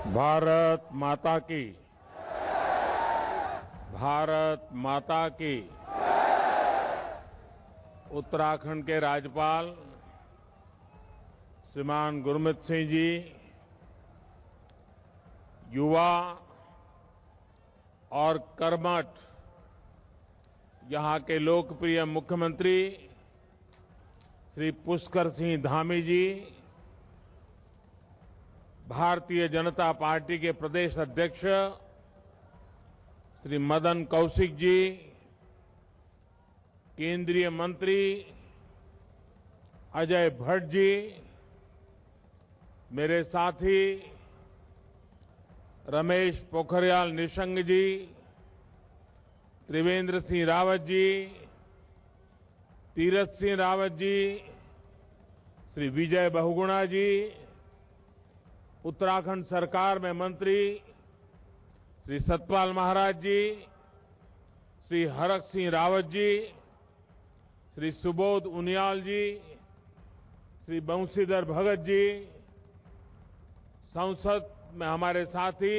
भारत माता की। भारत माता की। उत्तराखंड के राज्यपाल श्रीमान गुरमीत सिंह जी, युवा और कर्मठ यहां के लोकप्रिय मुख्यमंत्री श्री पुष्कर सिंह धामी जी, भारतीय जनता पार्टी के प्रदेश अध्यक्ष श्री मदन कौशिक जी, केंद्रीय मंत्री अजय भट्ट जी, मेरे साथी रमेश पोखरियाल निशंक जी, त्रिवेंद्र सिंह रावत जी, तीरथ सिंह रावत जी, श्री विजय बहुगुणा जी, उत्तराखंड सरकार में मंत्री श्री सतपाल महाराज जी, श्री हरक सिंह रावत जी, श्री सुबोध उनियाल जी, श्री बंशीधर भगत जी, संसद में हमारे साथी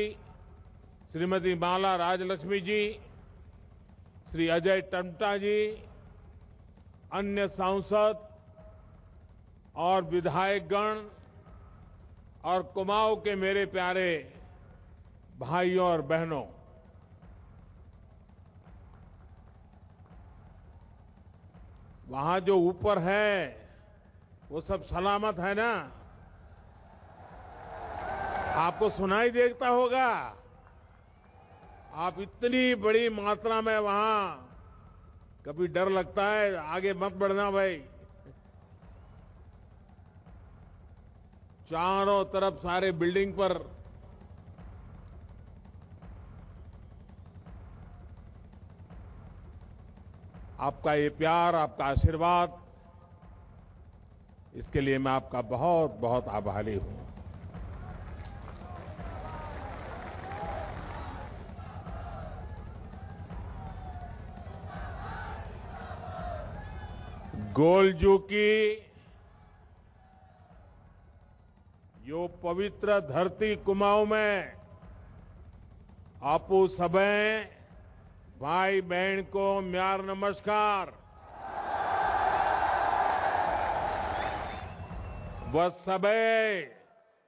श्रीमती माला राजलक्ष्मी जी, श्री अजय टम्टा जी, अन्य सांसद और विधायकगण और कुमाऊं के मेरे प्यारे भाइयों और बहनों, वहां जो ऊपर है वो सब सलामत है ना? आपको सुनाई देता होगा। आप इतनी बड़ी मात्रा में वहां, कभी डर लगता है, आगे मत बढ़ना भाई। चारों तरफ सारे बिल्डिंग पर आपका ये प्यार, आपका आशीर्वाद, इसके लिए मैं आपका बहुत बहुत आभारी हूं। गोलजू की यो पवित्र धरती कुमाऊं में आपू सबे भाई बहन को म्यार नमस्कार। वह सबे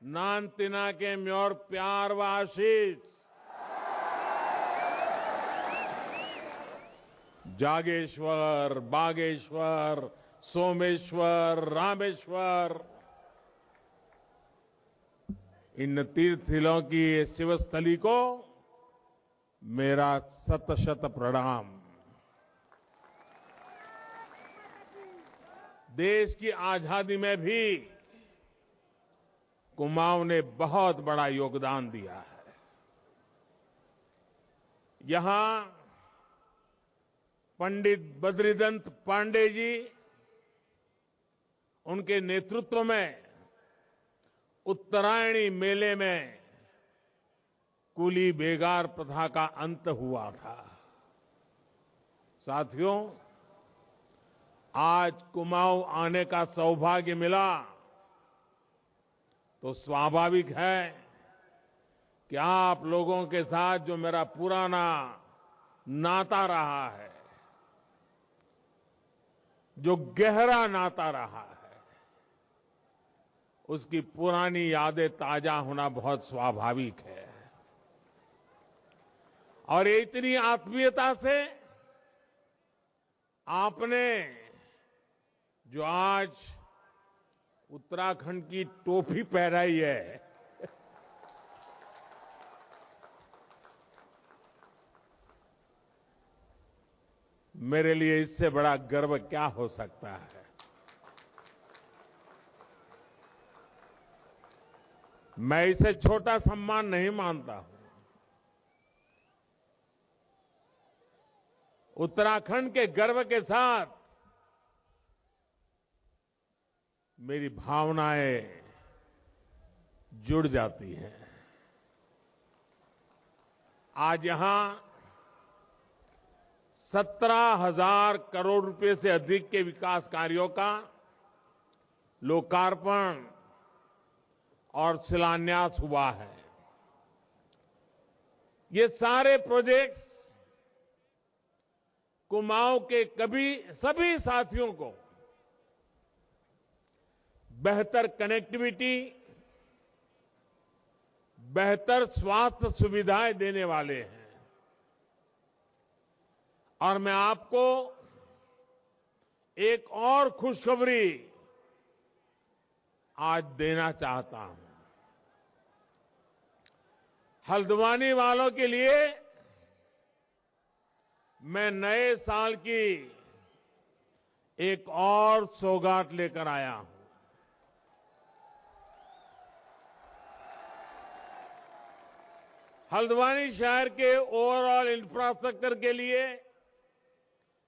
नान तिना के म्योर प्यार व आशीष। जागेश्वर, बागेश्वर, सोमेश्वर, रामेश्वर, इन तीर्थस्थलों की शिवस्थली को मेरा शत शत प्रणाम। देश की आजादी में भी कुमाऊं ने बहुत बड़ा योगदान दिया है। यहां पंडित बद्रीदंत पांडे जी, उनके नेतृत्व में उत्तरायणी मेले में कुली बेगार प्रथा का अंत हुआ था। साथियों, आज कुमाऊं आने का सौभाग्य मिला तो स्वाभाविक है कि आप लोगों के साथ जो मेरा पुराना नाता रहा है, जो गहरा नाता रहा है, उसकी पुरानी यादें ताजा होना बहुत स्वाभाविक है। और इतनी आत्मीयता से आपने जो आज उत्तराखंड की टोपी पहनाई है, मेरे लिए इससे बड़ा गर्व क्या हो सकता है। मैं इसे छोटा सम्मान नहीं मानता हूं। उत्तराखंड के गर्व के साथ मेरी भावनाएं जुड़ जाती हैं। आज यहां 17,000 करोड़ रुपए से अधिक के विकास कार्यों का लोकार्पण और शिलान्यास हुआ है। ये सारे प्रोजेक्ट्स कुमाऊं के सभी साथियों को बेहतर कनेक्टिविटी, बेहतर स्वास्थ्य सुविधाएं देने वाले हैं। और मैं आपको एक और खुशखबरी आज देना चाहता हूं। हल्द्वानी वालों के लिए मैं नए साल की एक और सौगात लेकर आया हूं। हल्द्वानी शहर के ओवरऑल इंफ्रास्ट्रक्चर के लिए,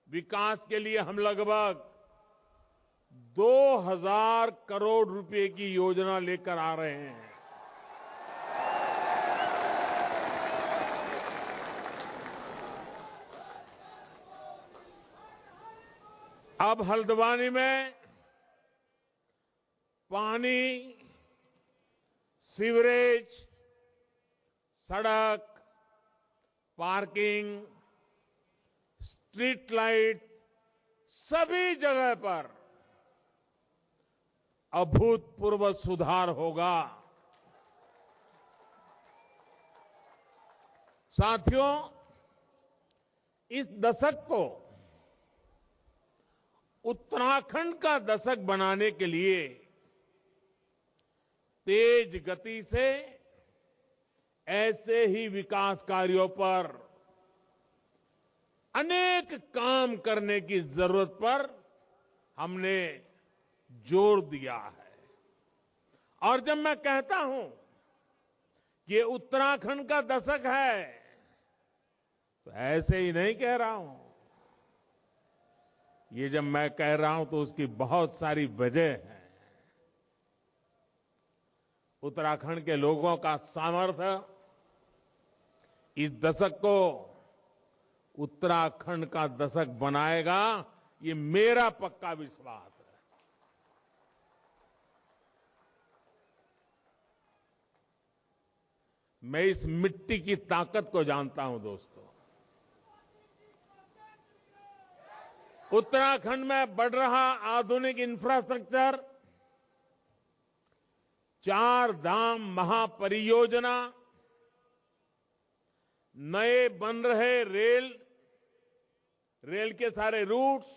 विकास के लिए हम लगभग 2000 करोड़ रुपए की योजना लेकर आ रहे हैं। अब हल्द्वानी में पानी, सीवरेज, सड़क, पार्किंग, स्ट्रीट लाइट, सभी जगह पर अभूतपूर्व सुधार होगा। साथियों, इस दशक को उत्तराखंड का दशक बनाने के लिए तेज गति से ऐसे ही विकास कार्यों पर अनेक काम करने की जरूरत पर हमने जोर दिया है। और जब मैं कहता हूं कि ये उत्तराखंड का दशक है, तो ऐसे ही नहीं कह रहा हूं। ये जब मैं कह रहा हूं तो उसकी बहुत सारी वजह है। उत्तराखंड के लोगों का सामर्थ्य इस दशक को उत्तराखंड का दशक बनाएगा, ये मेरा पक्का विश्वास है। मैं इस मिट्टी की ताकत को जानता हूं दोस्तों। उत्तराखंड में बढ़ रहा आधुनिक इंफ्रास्ट्रक्चर, 4 धाम महापरियोजना, नए बन रहे रेल के सारे रूट्स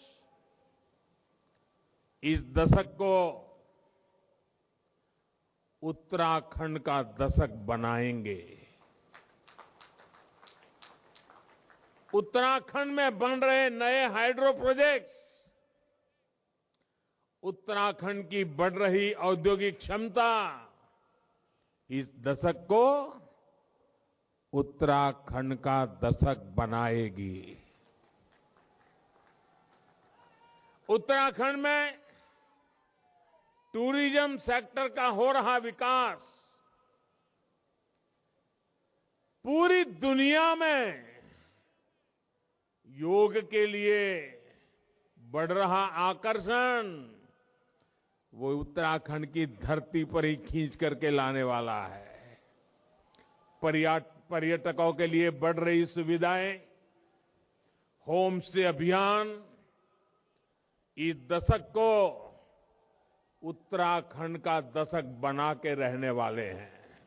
इस दशक को उत्तराखंड का दशक बनाएंगे। उत्तराखंड में बन रहे नए हाइड्रो प्रोजेक्ट्स उत्तराखंड की बढ़ रही औद्योगिक क्षमता इस दशक को उत्तराखंड का दशक बनाएगी। उत्तराखंड में टूरिज्म सेक्टर का हो रहा विकास पूरी दुनिया में योग के लिए बढ़ रहा आकर्षण वो उत्तराखंड की धरती पर ही खींच करके लाने वाला है। पर्यटकों के लिए बढ़ रही सुविधाएं, होम स्टे अभियान इस दशक को उत्तराखंड का दशक बना के रहने वाले हैं।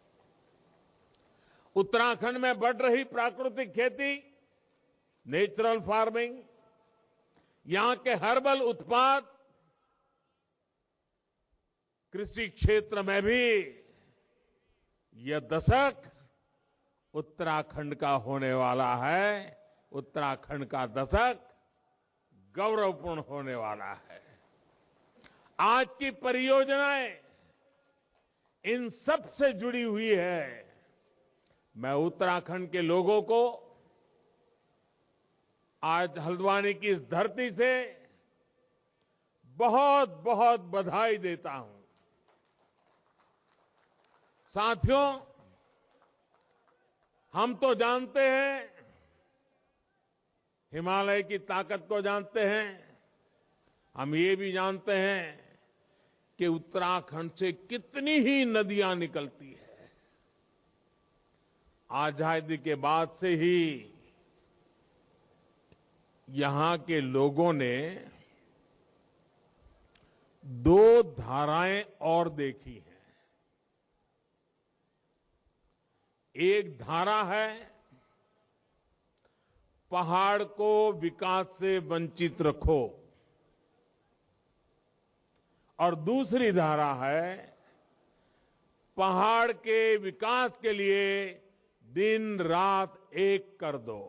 उत्तराखंड में बढ़ रही प्राकृतिक खेती, नेचुरल फार्मिंग, यहां के हर्बल उत्पाद, कृषि क्षेत्र में भी यह दशक उत्तराखंड का होने वाला है। उत्तराखंड का दशक गौरवपूर्ण होने वाला है। आज की परियोजनाएं इन सब से जुड़ी हुई है। मैं उत्तराखंड के लोगों को आज हल्द्वानी की इस धरती से बहुत बहुत बधाई देता हूं। साथियों, हम तो जानते हैं, हिमालय की ताकत को जानते हैं। हम ये भी जानते हैं कि उत्तराखंड से कितनी ही नदियां निकलती है। आजादी के बाद से ही यहां के लोगों ने दो धाराएं और देखी हैं। एक धारा है पहाड़ को विकास से वंचित रखो और दूसरी धारा है पहाड़ के विकास के लिए दिन रात एक कर दो।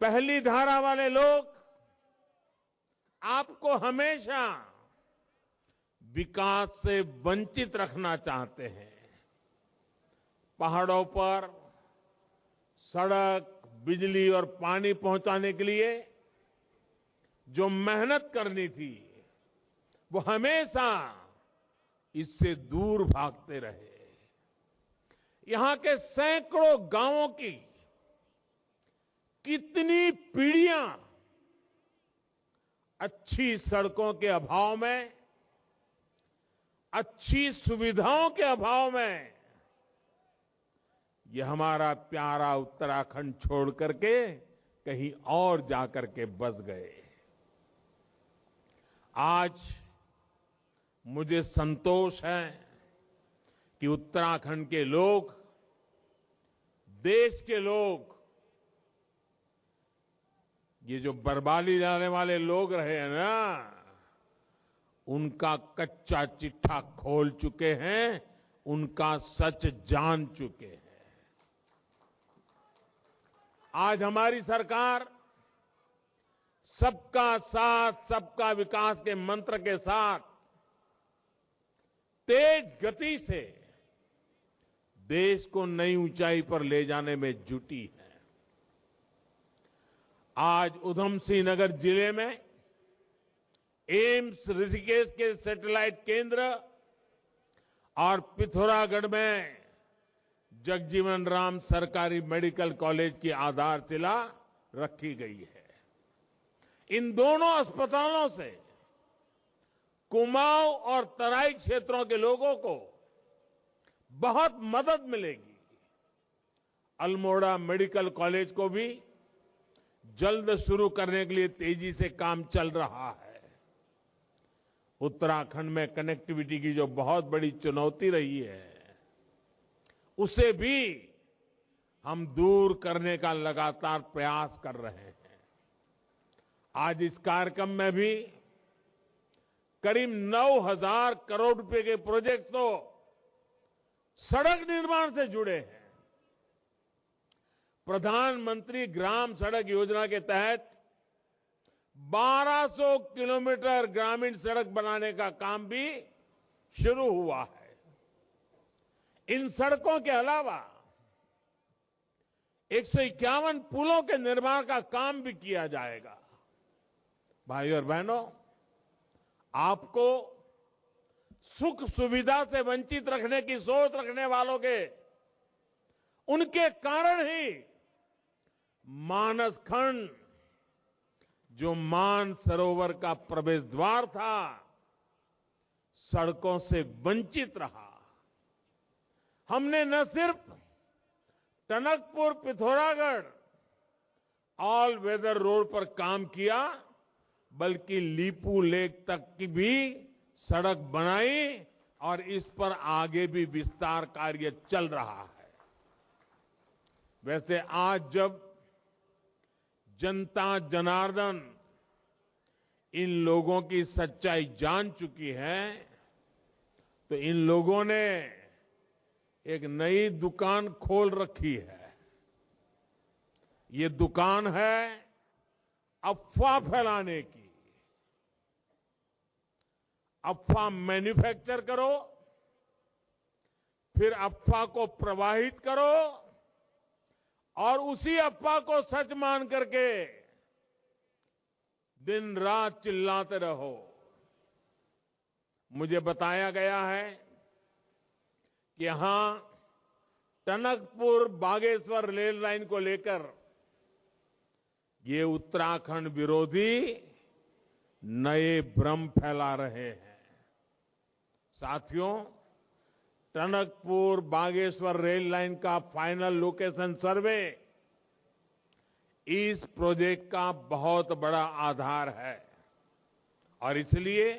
पहली धारा वाले लोग आपको हमेशा विकास से वंचित रखना चाहते हैं। पहाड़ों पर सड़क, बिजली और पानी पहुंचाने के लिए जो मेहनत करनी थी वो हमेशा इससे दूर भागते रहे। यहां के सैकड़ों गांवों की कितनी पीढ़ियां अच्छी सड़कों के अभाव में, अच्छी सुविधाओं के अभाव में ये हमारा प्यारा उत्तराखंड छोड़ करके कहीं और जाकर के बस गए। आज मुझे संतोष है कि उत्तराखंड के लोग, देश के लोग, ये जो बर्बादी लाने वाले लोग रहे हैं ना, उनका कच्चा चिट्ठा खोल चुके हैं, उनका सच जान चुके हैं। आज हमारी सरकार सबका साथ, सबका विकास के मंत्र के साथ तेज गति से देश को नई ऊंचाई पर ले जाने में जुटी है। आज उधम सिंह नगर जिले में एम्स ऋषिकेश के सैटेलाइट केंद्र और पिथौरागढ़ में जगजीवन राम सरकारी मेडिकल कॉलेज की आधारशिला रखी गई है। इन दोनों अस्पतालों से कुमाऊं और तराई क्षेत्रों के लोगों को बहुत मदद मिलेगी। अल्मोड़ा मेडिकल कॉलेज को भी जल्द शुरू करने के लिए तेजी से काम चल रहा है। उत्तराखंड में कनेक्टिविटी की जो बहुत बड़ी चुनौती रही है, उसे भी हम दूर करने का लगातार प्रयास कर रहे हैं। आज इस कार्यक्रम में भी करीब 9,000 करोड़ रुपए के प्रोजेक्ट तो सड़क निर्माण से जुड़े हैं। प्रधानमंत्री ग्राम सड़क योजना के तहत 1200 किलोमीटर ग्रामीण सड़क बनाने का काम भी शुरू हुआ है। इन सड़कों के अलावा 151 पुलों के निर्माण का काम भी किया जाएगा। भाइयों और बहनों, आपको सुख सुविधा से वंचित रखने की सोच रखने वालों के, उनके कारण ही मानस खंड, जो मान सरोवर का प्रवेश द्वार था, सड़कों से वंचित रहा। हमने न सिर्फ Tanakpur Pithoragarh all weather road पर काम किया, बल्कि लीपू लेक तक की भी सड़क बनाई और इस पर आगे भी विस्तार कार्य चल रहा है। वैसे आज जब जनता जनार्दन इन लोगों की सच्चाई जान चुकी है, तो इन लोगों ने एक नई दुकान खोल रखी है। ये दुकान है अफवाह फैलाने की। अफवाह मैन्युफैक्चर करो, फिर अफवाह को प्रवाहित करो और उसी अफवाह को सच मान करके दिन रात चिल्लाते रहो। मुझे बताया गया है कि यहां टनकपुर बागेश्वर रेल लाइन को लेकर ये उत्तराखंड विरोधी नए भ्रम फैला रहे हैं। साथियों, टनकपुर बागेश्वर रेल लाइन का फाइनल लोकेशन सर्वे इस प्रोजेक्ट का बहुत बड़ा आधार है और इसलिए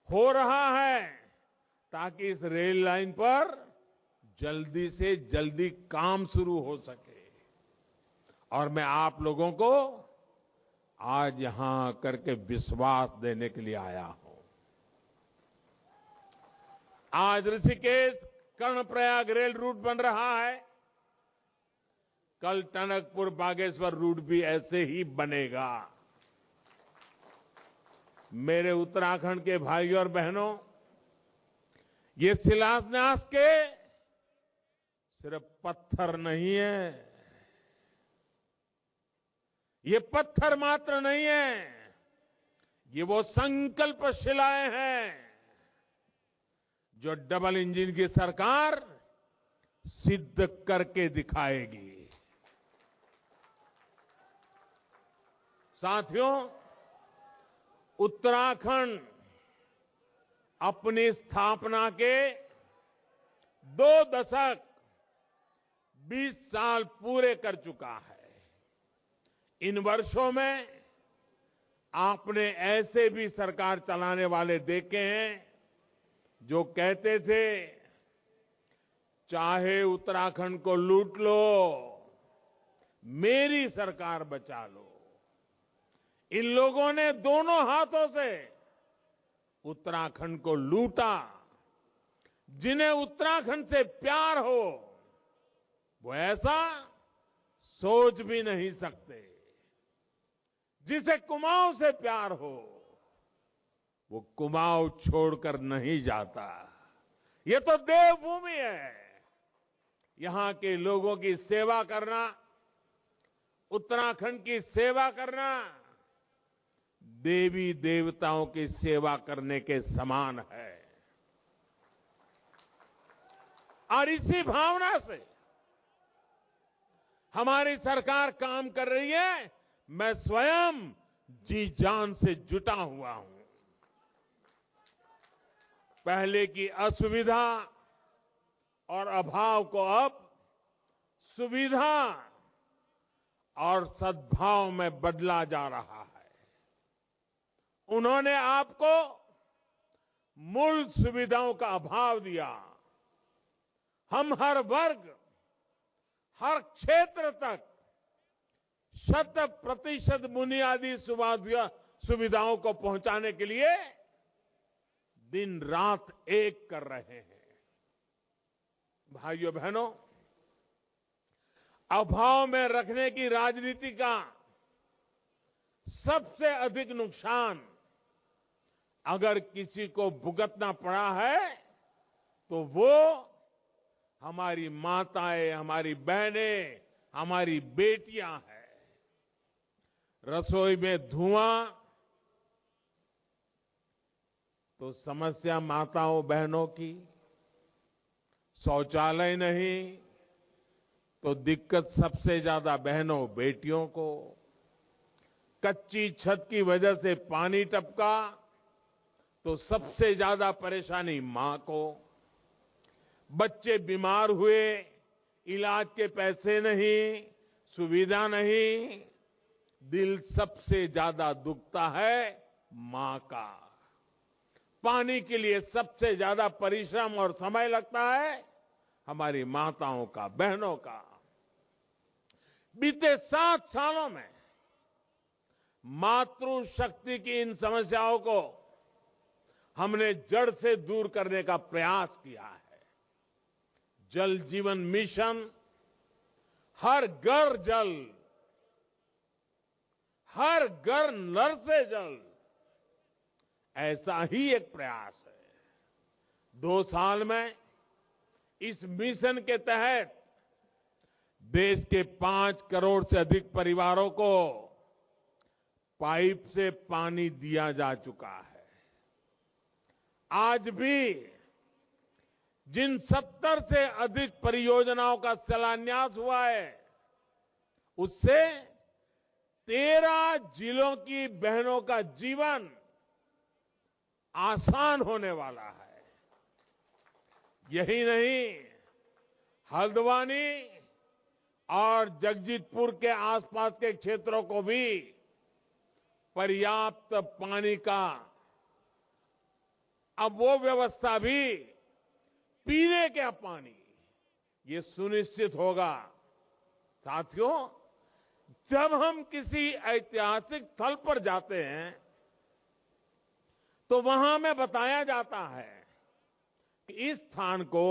हो रहा है ताकि इस रेल लाइन पर जल्दी से जल्दी काम शुरू हो सके। और मैं आप लोगों को आज यहां करके विश्वास देने के लिए आया हूं। आज ऋषिकेश कर्णप्रयाग रेल रूट बन रहा है, कल टनकपुर बागेश्वर रूट भी ऐसे ही बनेगा। मेरे उत्तराखंड के भाइयों और बहनों, ये शिलान्यास के सिर्फ पत्थर नहीं है, ये पत्थर मात्र नहीं है, ये वो संकल्प शिलाएं हैं जो डबल इंजन की सरकार सिद्ध करके दिखाएगी। साथियों, उत्तराखंड अपनी स्थापना के 2 दशक 20 साल पूरे कर चुका है। इन वर्षों में आपने ऐसे भी सरकार चलाने वाले देखे हैं जो कहते थे चाहे उत्तराखंड को लूट लो, मेरी सरकार बचा लो। इन लोगों ने दोनों हाथों से उत्तराखंड को लूटा। जिन्हें उत्तराखंड से प्यार हो वो ऐसा सोच भी नहीं सकते। जिसे कुमाऊं से प्यार हो वो कुमाऊं छोड़कर नहीं जाता। ये तो देवभूमि है। यहां के लोगों की सेवा करना, उत्तराखंड की सेवा करना देवी देवताओं की सेवा करने के समान है। और इसी भावना से हमारी सरकार काम कर रही है। मैं स्वयं जी जान से जुटा हुआ हूं। पहले की असुविधा और अभाव को अब सुविधा और सद्भाव में बदला जा रहा है। उन्होंने आपको मूल सुविधाओं का अभाव दिया। हम हर वर्ग, हर क्षेत्र तक 100% बुनियादी सुविधाओं को पहुंचाने के लिए दिन रात एक कर रहे हैं। भाइयों बहनों, अभाव में रखने की राजनीति का सबसे अधिक नुकसान अगर किसी को भुगतना पड़ा है तो वो हमारी माताएं, हमारी बहनें, हमारी बेटियां हैं। रसोई में धुआं तो समस्या माताओं बहनों की, शौचालय नहीं तो दिक्कत सबसे ज्यादा बहनों बेटियों को, कच्ची छत की वजह से पानी टपका तो सबसे ज्यादा परेशानी मां को, बच्चे बीमार हुए, इलाज के पैसे नहीं, सुविधा नहीं, दिल सबसे ज्यादा दुखता है मां का। पानी के लिए सबसे ज्यादा परिश्रम और समय लगता है हमारी माताओं का, बहनों का। बीते 7 सालों में मातृशक्ति की इन समस्याओं को हमने जड़ से दूर करने का प्रयास किया है। जल जीवन मिशन, हर घर जल, हर घर नल से जल, ऐसा ही एक प्रयास है। 2 साल में इस मिशन के तहत देश के 5 करोड़ से अधिक परिवारों को पाइप से पानी दिया जा चुका है। आज भी जिन 70 से अधिक परियोजनाओं का शिलान्यास हुआ है उससे 13 जिलों की बहनों का जीवन आसान होने वाला है। यही नहीं, हल्द्वानी और जगजीतपुर के आसपास के क्षेत्रों को भी पर्याप्त पानी का अब वो व्यवस्था भी पीने का पानी ये सुनिश्चित होगा। साथियों, जब हम किसी ऐतिहासिक स्थल पर जाते हैं तो वहां में बताया जाता है कि इस स्थान को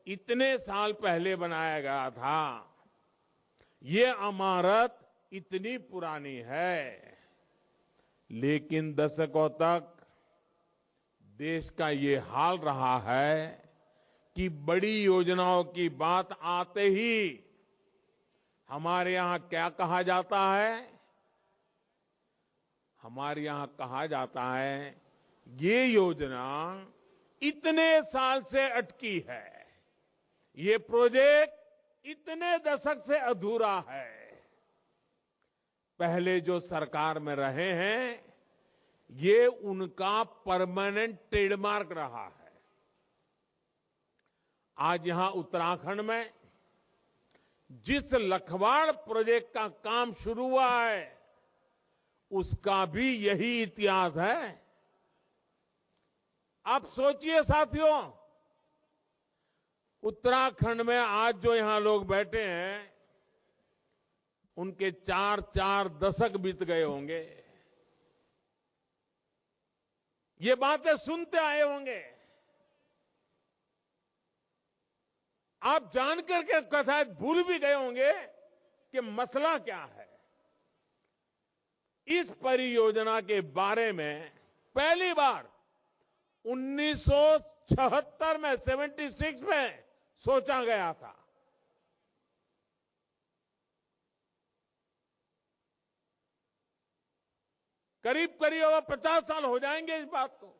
इतने साल पहले बनाया गया था, ये इमारत इतनी पुरानी है। लेकिन दशकों तक देश का ये हाल रहा है कि बड़ी योजनाओं की बात आते ही हमारे यहां क्या कहा जाता है? हमारे यहां कहा जाता है, ये योजना इतने साल से अटकी है, ये प्रोजेक्ट इतने दशक से अधूरा है। पहले जो सरकार में रहे हैं, ये उनका परमानेंट ट्रेडमार्क रहा है। आज यहां उत्तराखंड में जिस लखवाड़ प्रोजेक्ट का काम शुरू हुआ है, उसका भी यही इतिहास है। आप सोचिए साथियों, उत्तराखंड में आज जो यहां लोग बैठे हैं, उनके 4-4 दशक बीत गए होंगे, ये बातें सुनते आए होंगे। आप जानकर के कथा भूल भी गए होंगे कि मसला क्या है। इस परियोजना के बारे में पहली बार 1976 में 76 में सोचा गया था। करीब करीब अब 50 साल हो जाएंगे इस बात को।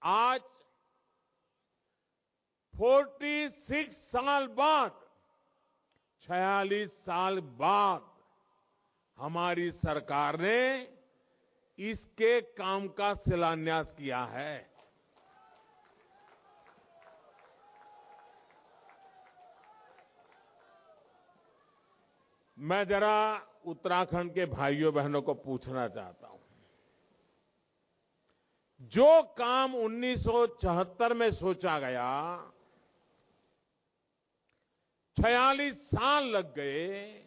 आज 46 साल बाद, 46 साल बाद हमारी सरकार ने इसके काम का शिलान्यास किया है। मैं जरा उत्तराखंड के भाइयों बहनों को पूछना चाहता हूं, जो काम 1976 में सोचा गया, 46 साल लग गए,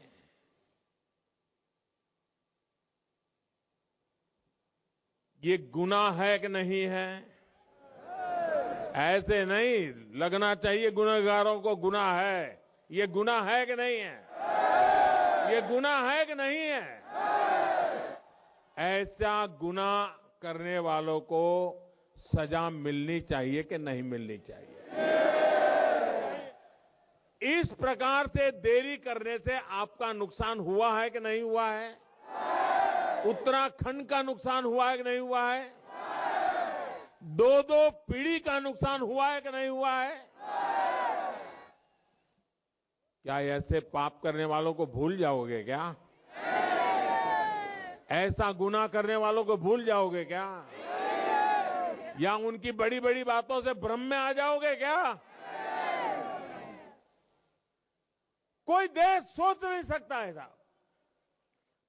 ये गुनाह है कि नहीं है? ऐसे नहीं लगना चाहिए गुनहगारों को गुनाह है। ये गुनाह है कि नहीं है? ये गुनाह है कि नहीं है? ऐसा गुनाह करने वालों को सजा मिलनी चाहिए कि नहीं मिलनी चाहिए? इस प्रकार से देरी करने से आपका नुकसान हुआ है कि नहीं हुआ है? उत्तराखंड का नुकसान हुआ है कि नहीं हुआ है? 2-2 पीढ़ी का नुकसान हुआ है कि नहीं हुआ है? क्या ऐसे पाप करने वालों को भूल जाओगे क्या? ऐसा गुनाह करने वालों को भूल जाओगे क्या? या उनकी बड़ी बड़ी बातों से भ्रम में आ जाओगे क्या? कोई देश सोच नहीं सकता है साहब।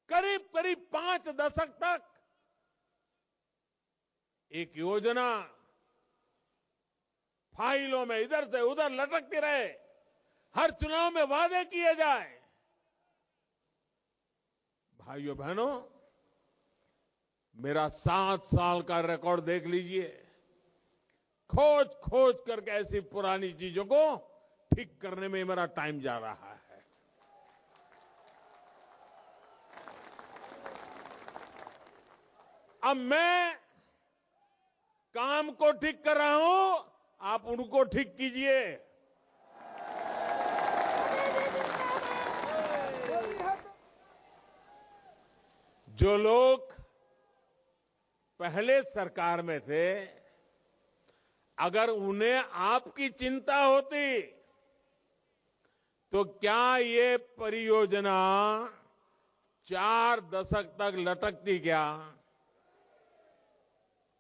करीब करीब 5 दशक तक एक योजना फाइलों में इधर से उधर लटकती रहे, हर चुनाव में वादे किए जाए। भाइयों बहनों, मेरा 7 साल का रिकॉर्ड देख लीजिए। खोज खोज करके ऐसी पुरानी चीजों को ठीक करने में मेरा टाइम जा रहा है। अब मैं काम को ठीक कर रहा हूं, आप उनको ठीक कीजिए। जो लोग पहले सरकार में थे, अगर उन्हें आपकी चिंता होती तो क्या ये परियोजना 4 दशक तक लटकती क्या?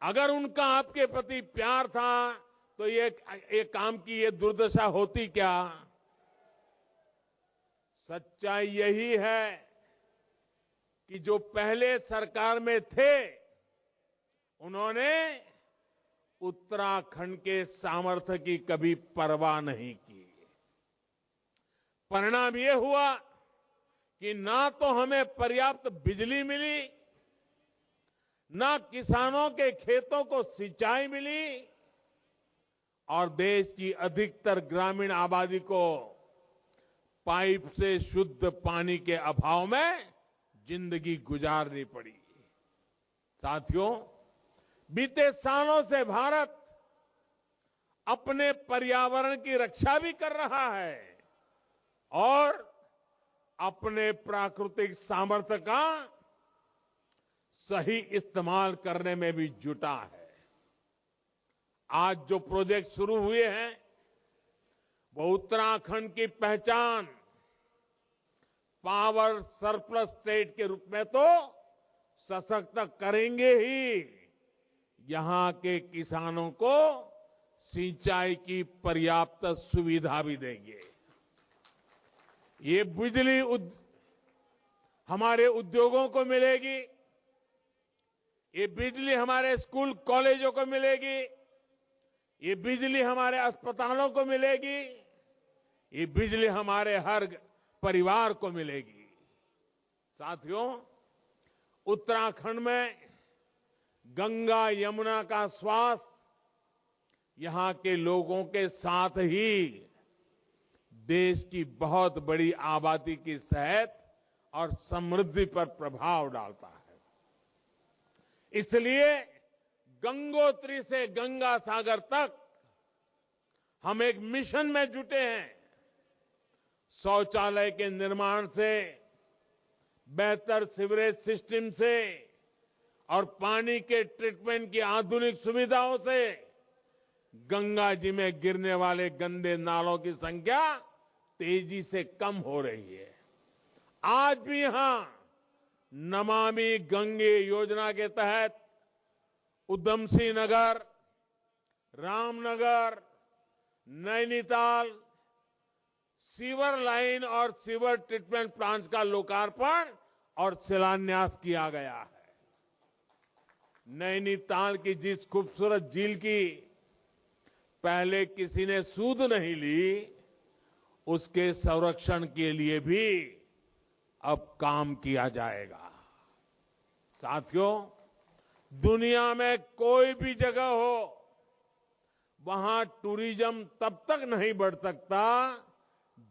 अगर उनका आपके प्रति प्यार था तो ये काम की ये दुर्दशा होती क्या? सच्चाई यही है कि जो पहले सरकार में थे उन्होंने उत्तराखंड के सामर्थ्य की कभी परवाह नहीं की। परिणाम ये हुआ कि ना तो हमें पर्याप्त बिजली मिली, ना किसानों के खेतों को सिंचाई मिली और देश की अधिकतर ग्रामीण आबादी को पाइप से शुद्ध पानी के अभाव में जिंदगी गुजारनी पड़ी। साथियों, बीते सालों से भारत अपने पर्यावरण की रक्षा भी कर रहा है और अपने प्राकृतिक सामर्थ्य का सही इस्तेमाल करने में भी जुटा है। आज जो प्रोजेक्ट शुरू हुए हैं वो उत्तराखंड की पहचान पावर सरप्लस स्टेट के रूप में तो सशक्त करेंगे ही, यहां के किसानों को सिंचाई की पर्याप्त सुविधा भी देंगे। ये बिजली हमारे उद्योगों को मिलेगी, ये बिजली हमारे स्कूल कॉलेजों को मिलेगी, ये बिजली हमारे अस्पतालों को मिलेगी, ये बिजली हमारे हर परिवार को मिलेगी। साथियों, उत्तराखंड में गंगा यमुना का स्वास्थ्य यहां के लोगों के साथ ही देश की बहुत बड़ी आबादी की सेहत और समृद्धि पर प्रभाव डालता है। इसलिए गंगोत्री से गंगा सागर तक हम एक मिशन में जुटे हैं। शौचालय के निर्माण से, बेहतर सीवरेज सिस्टम से और पानी के ट्रीटमेंट की आधुनिक सुविधाओं से गंगा जी में गिरने वाले गंदे नालों की संख्या तेजी से कम हो रही है। आज भी यहां नमामि गंगे योजना के तहत उधमसिंह नगर, रामनगर, नैनीताल सीवर लाइन और सीवर ट्रीटमेंट प्लांट्स का लोकार्पण और शिलान्यास किया गया है। नैनीताल की जिस खूबसूरत झील की पहले किसी ने सूध नहीं ली, उसके संरक्षण के लिए भी अब काम किया जाएगा। साथियों, दुनिया में कोई भी जगह हो, वहां टूरिज्म तब तक नहीं बढ़ सकता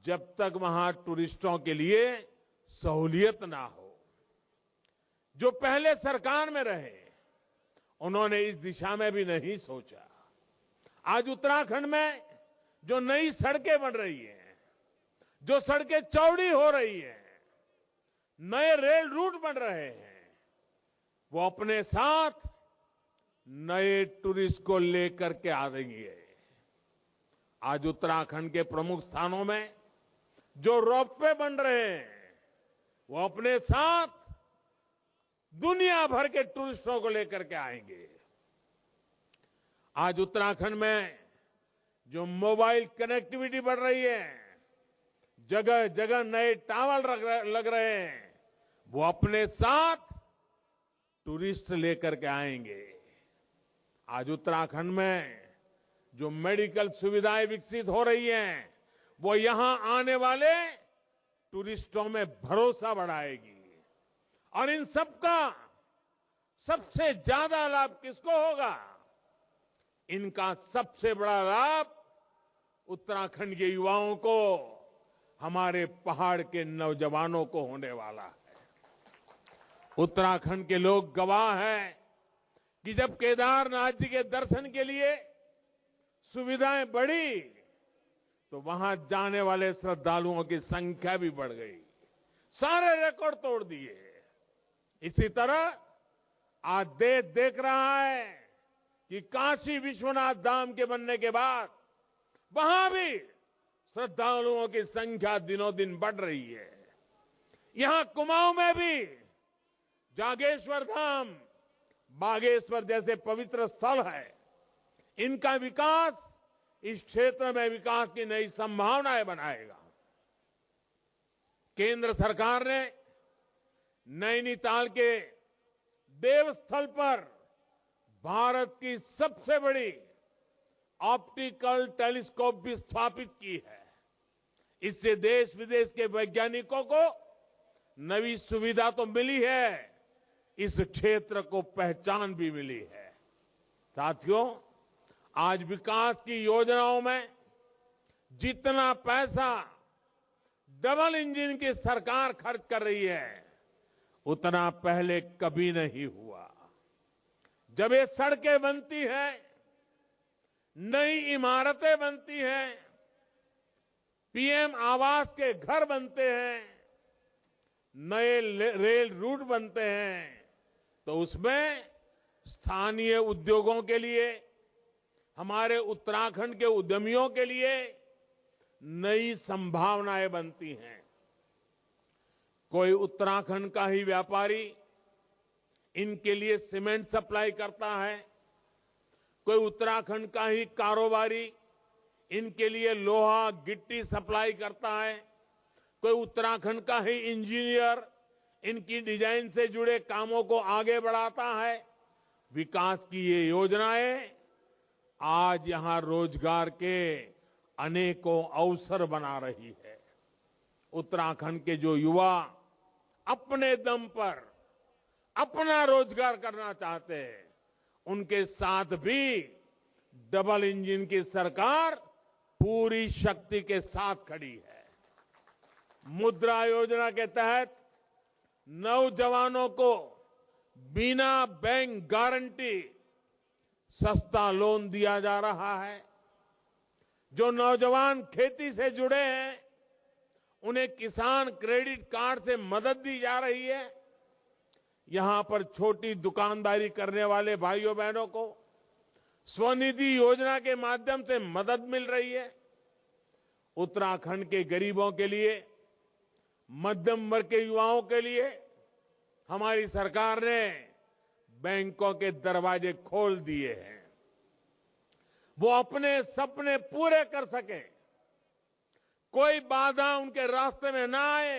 जब तक वहां टूरिस्टों के लिए सहूलियत ना हो। जो पहले सरकार में रहे उन्होंने इस दिशा में भी नहीं सोचा। आज उत्तराखंड में जो नई सड़कें बन रही हैं, जो सड़कें चौड़ी हो रही हैं, नए रेल रूट बन रहे हैं, वो अपने साथ नए टूरिस्ट को लेकर के आ देंगे। आज उत्तराखंड के प्रमुख स्थानों में जो रोपवे बन रहे हैं, वो अपने साथ दुनिया भर के टूरिस्टों को लेकर के आएंगे। आज उत्तराखंड में जो मोबाइल कनेक्टिविटी बढ़ रही है, जगह जगह नए टावर लग रहे हैं, वो अपने साथ टूरिस्ट लेकर के आएंगे। आज उत्तराखंड में जो मेडिकल सुविधाएं विकसित हो रही हैं, वो यहां आने वाले टूरिस्टों में भरोसा बढ़ाएगी। और इन सबका सबसे ज्यादा लाभ किसको होगा? इनका सबसे बड़ा लाभ उत्तराखंड के युवाओं को, हमारे पहाड़ के नौजवानों को होने वाला है। उत्तराखंड के लोग गवाह हैं कि जब केदारनाथ जी के दर्शन के लिए सुविधाएं बढ़ी तो वहां जाने वाले श्रद्धालुओं की संख्या भी बढ़ गई, सारे रिकॉर्ड तोड़ दिए। इसी तरह आज देश देख रहा है कि काशी विश्वनाथ धाम के बनने के बाद वहां भी श्रद्धालुओं की संख्या दिनों दिन बढ़ रही है। यहां कुमाऊं में भी जागेश्वर धाम, बागेश्वर जैसे पवित्र स्थल है, इनका विकास इस क्षेत्र में विकास की नई संभावनाएं बनाएगा। केंद्र सरकार ने नैनीताल के देवस्थल पर भारत की सबसे बड़ी ऑप्टिकल टेलीस्कोप भी स्थापित की है। इससे देश विदेश के वैज्ञानिकों को नई सुविधा तो मिली है, इस क्षेत्र को पहचान भी मिली है। साथियों, आज विकास की योजनाओं में जितना पैसा डबल इंजन की सरकार खर्च कर रही है, उतना पहले कभी नहीं हुआ। जब ये सड़कें बनती हैं, नई इमारतें बनती हैं, पीएम आवास के घर बनते हैं, नए रेल रूट बनते हैं, तो उसमें स्थानीय उद्योगों के लिए, हमारे उत्तराखंड के उद्यमियों के लिए नई संभावनाएं बनती हैं। कोई उत्तराखंड का ही व्यापारी इनके लिए सीमेंट सप्लाई करता है, कोई उत्तराखंड का ही कारोबारी इनके लिए लोहा गिट्टी सप्लाई करता है, कोई उत्तराखंड का ही इंजीनियर इनकी डिजाइन से जुड़े कामों को आगे बढ़ाता है। विकास की ये योजनाएं आज यहां रोजगार के अनेकों अवसर बना रही है। उत्तराखंड के जो युवा अपने दम पर अपना रोजगार करना चाहते हैं, उनके साथ भी डबल इंजन की सरकार पूरी शक्ति के साथ खड़ी है। मुद्रा योजना के तहत नौजवानों को बिना बैंक गारंटी सस्ता लोन दिया जा रहा है। जो नौजवान खेती से जुड़े हैं, उन्हें किसान क्रेडिट कार्ड से मदद दी जा रही है। यहां पर छोटी दुकानदारी करने वाले भाइयों बहनों को स्वनिधि योजना के माध्यम से मदद मिल रही है। उत्तराखंड के गरीबों के लिए, मध्यम वर्ग के युवाओं के लिए हमारी सरकार ने बैंकों के दरवाजे खोल दिए हैं। वो अपने सपने पूरे कर सके, कोई बाधा उनके रास्ते में ना आए,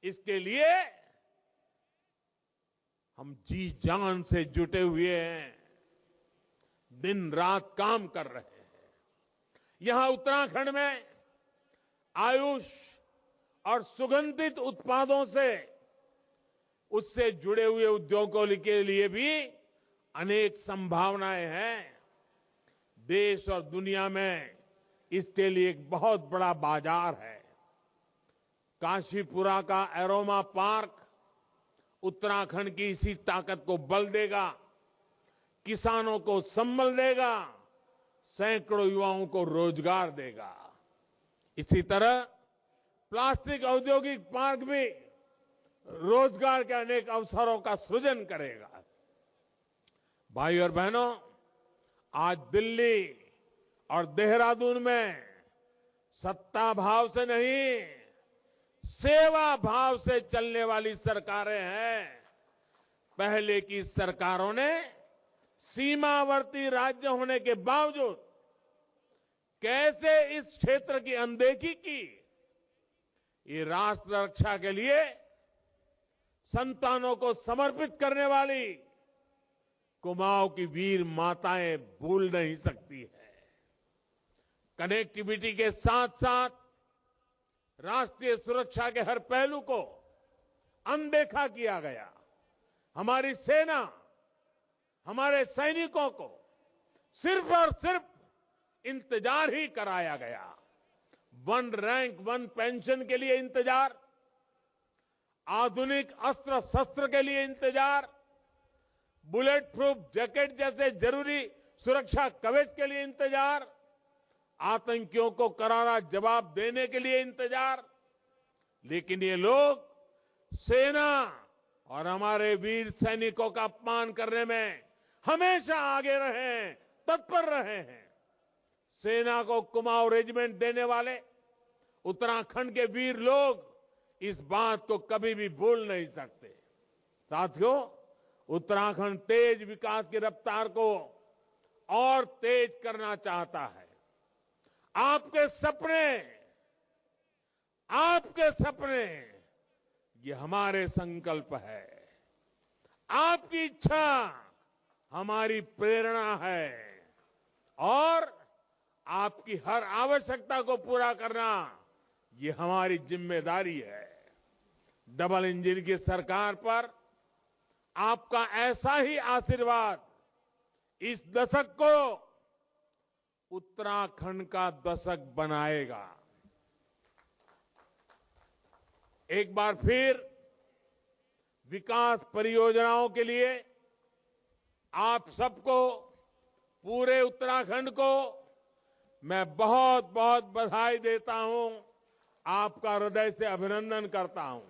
इसके लिए हम जी जान से जुटे हुए हैं, दिन रात काम कर रहे हैं। यहां उत्तराखंड में आयुष और सुगंधित उत्पादों से उससे जुड़े हुए उद्योगों के लिए भी अनेक संभावनाएं हैं। देश और दुनिया में इसके लिए एक बहुत बड़ा बाजार है। काशीपुरा का एरोमा पार्क उत्तराखंड की इसी ताकत को बल देगा, किसानों को संबल देगा, सैकड़ों युवाओं को रोजगार देगा। इसी तरह प्लास्टिक औद्योगिक पार्क भी रोजगार के अनेक अवसरों का सृजन करेगा। भाई और बहनों, आज दिल्ली और देहरादून में सत्ता भाव से नहीं, सेवा भाव से चलने वाली सरकारें हैं। पहले की सरकारों ने सीमावर्ती राज्य होने के बावजूद कैसे इस क्षेत्र की अनदेखी की। ये राष्ट्र रक्षा के लिए संतानों को समर्पित करने वाली कुमाऊं की वीर माताएं भूल नहीं सकती है। कनेक्टिविटी के साथ साथ राष्ट्रीय सुरक्षा के हर पहलू को अनदेखा किया गया। हमारी सेना, हमारे सैनिकों को सिर्फ और सिर्फ इंतजार ही कराया गया। वन रैंक वन पेंशन के लिए इंतजार, आधुनिक अस्त्र शस्त्र के लिए इंतजार, बुलेट प्रूफ जैकेट जैसे जरूरी सुरक्षा कवच के लिए इंतजार, आतंकियों को करारा जवाब देने के लिए इंतजार। लेकिन ये लोग सेना और हमारे वीर सैनिकों का अपमान करने में हमेशा आगे रहे हैं, तत्पर रहे हैं। सेना को कुमाऊं रेजिमेंट देने वाले उत्तराखंड के वीर लोग इस बात को कभी भी भूल नहीं सकते। साथियों, उत्तराखंड तेज विकास की रफ्तार को और तेज करना चाहता है। आपके सपने ये हमारे संकल्प है। आपकी इच्छा हमारी प्रेरणा है और आपकी हर आवश्यकता को पूरा करना ये हमारी जिम्मेदारी है। डबल इंजन की सरकार पर आपका ऐसा ही आशीर्वाद इस दशक को उत्तराखंड का दशक बनाएगा। एक बार फिर विकास परियोजनाओं के लिए आप सबको, पूरे उत्तराखंड को मैं बहुत बहुत बधाई देता हूं, आपका हृदय से अभिनंदन करता हूं।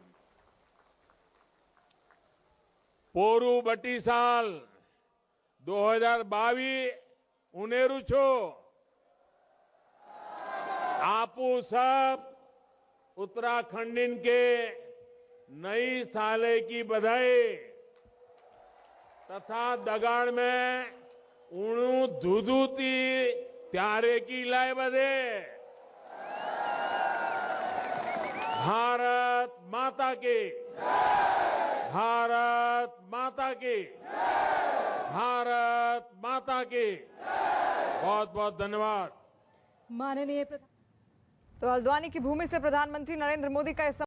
पोरू बटीसाल 2022 उनेरु छो आपू सब उत्तराखंडीन के नई साले की बधाई तथा दगाड़ में उणु धुधुती त्यारे की लाए बधे। भारत माता की, भारत माता की, भारत माता की। बहुत बहुत धन्यवाद। माननीय तो हल्द्वानी की भूमि से प्रधानमंत्री नरेंद्र मोदी का